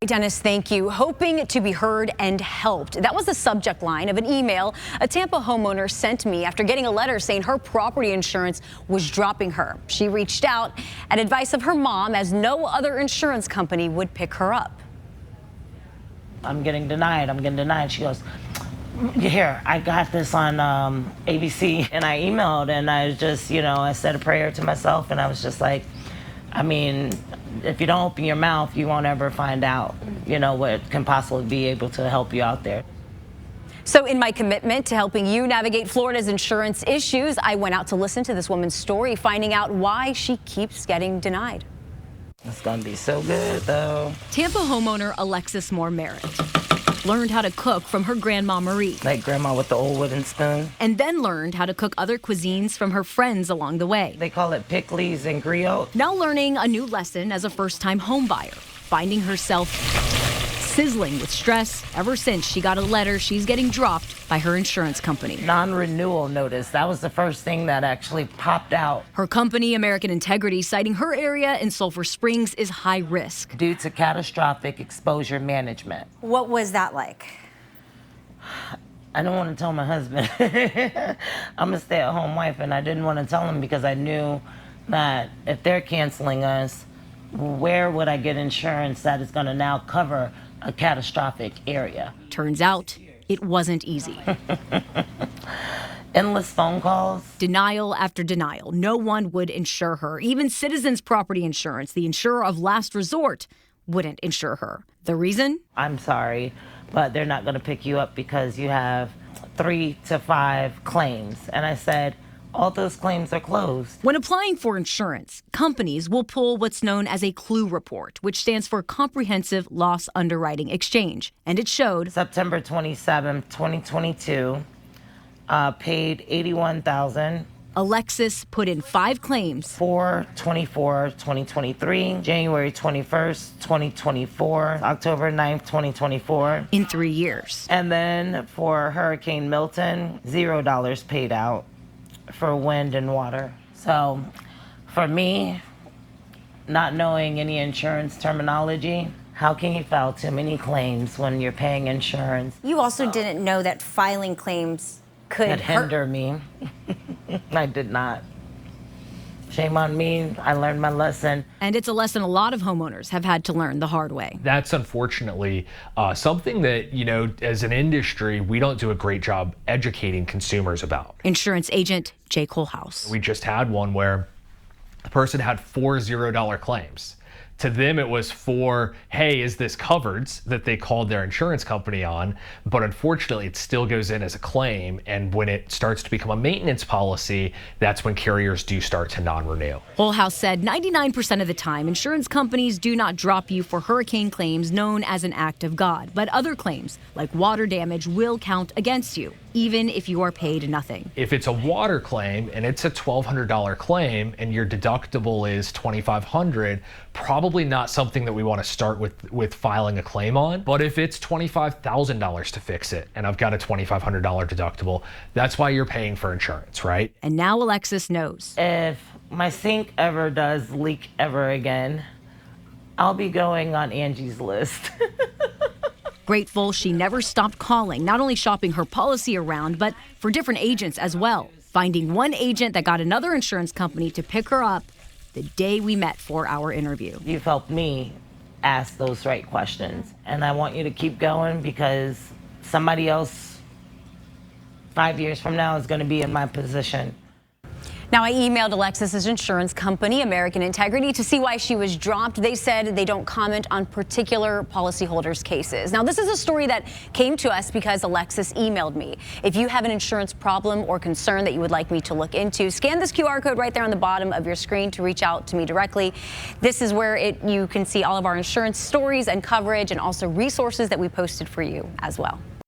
Dennis, thank you. Hoping to be heard and helped. That was the subject line of an email a Tampa homeowner sent me after getting a letter saying her property insurance was dropping her. She reached out at advice of her mom, as no other insurance company would pick her up. I'm getting denied. She goes, here, I got this on ABC. And I emailed, and I just, I said a prayer to myself, and I was just like, if you don't open your mouth, you won't ever find out, what can possibly be able to help you out there. So in my commitment to helping you navigate Florida's insurance issues, I went out to listen to this woman's story, finding out why she keeps getting denied. It's gonna be so good, though. Tampa homeowner Alexis Moore Merritt learned how to cook from her grandma Marie. Like grandma with the old wooden spoon. And then learned how to cook other cuisines from her friends along the way. They call it pickles and griot. Now learning a new lesson as a first-time home buyer, finding herself sizzling with stress ever since she got a letter she's getting dropped by her insurance company. Non-renewal notice. That was the first thing that actually popped out. Her company, American Integrity, citing her area in Sulphur Springs is high risk due to catastrophic exposure management. What was that like? I don't want to tell my husband. I'm a stay-at-home wife, and I didn't want to tell him because I knew that if they're canceling us, where would I get insurance that is going to now cover a catastrophic area? Turns out it wasn't easy. Endless phone calls. Denial after denial. No one would insure her. Even Citizens Property Insurance, the insurer of last resort, wouldn't insure her. The reason? I'm sorry, but they're not going to pick you up because you have 3 to 5 claims. And I said, all those claims are closed. When applying for insurance, companies will pull what's known as a CLUE report, which stands for Comprehensive Loss Underwriting Exchange. And it showed September 27, 2022, paid $81,000. Alexis put in 5 claims. 4/24/2023, January 21st, 2024, October 9th, 2024. In 3 years. And then for Hurricane Milton, $0 paid out for wind and water. So for me, not knowing any insurance terminology, how can you file too many claims when you're paying insurance? You also didn't know that filing claims could hinder me. I did not. Shame on me. I learned my lesson. And it's a lesson a lot of homeowners have had to learn the hard way. That's unfortunately something that, as an industry, we don't do a great job educating consumers about. Insurance agent Jay Colehouse. We just had one where the person had 4 $0 claims. To them, it was for, hey, is this covered, that they called their insurance company on. But unfortunately, it still goes in as a claim. And when it starts to become a maintenance policy, that's when carriers do start to non-renew. Colehouse said 99% of the time, insurance companies do not drop you for hurricane claims known as an act of God. But other claims, like water damage, will count against you, even if you are paid nothing. If it's a water claim and it's a $1,200 claim and your deductible is $2,500, probably not something that we want to start with filing a claim on. But if it's $25,000 to fix it and I've got a $2,500 deductible, that's why you're paying for insurance, right? And now Alexis knows. If my sink ever does leak ever again, I'll be going on Angie's list. Grateful she never stopped calling, not only shopping her policy around, but for different agents as well. Finding one agent that got another insurance company to pick her up the day we met for our interview. You've helped me ask those right questions. And I want you to keep going because somebody else 5 years from now is going to be in my position. Now, I emailed Alexis's insurance company, American Integrity, to see why she was dropped. They said they don't comment on particular policyholders' cases. Now, this is a story that came to us because Alexis emailed me. If you have an insurance problem or concern that you would like me to look into, scan this QR code right there on the bottom of your screen to reach out to me directly. This is where you can see all of our insurance stories and coverage and also resources that we posted for you as well.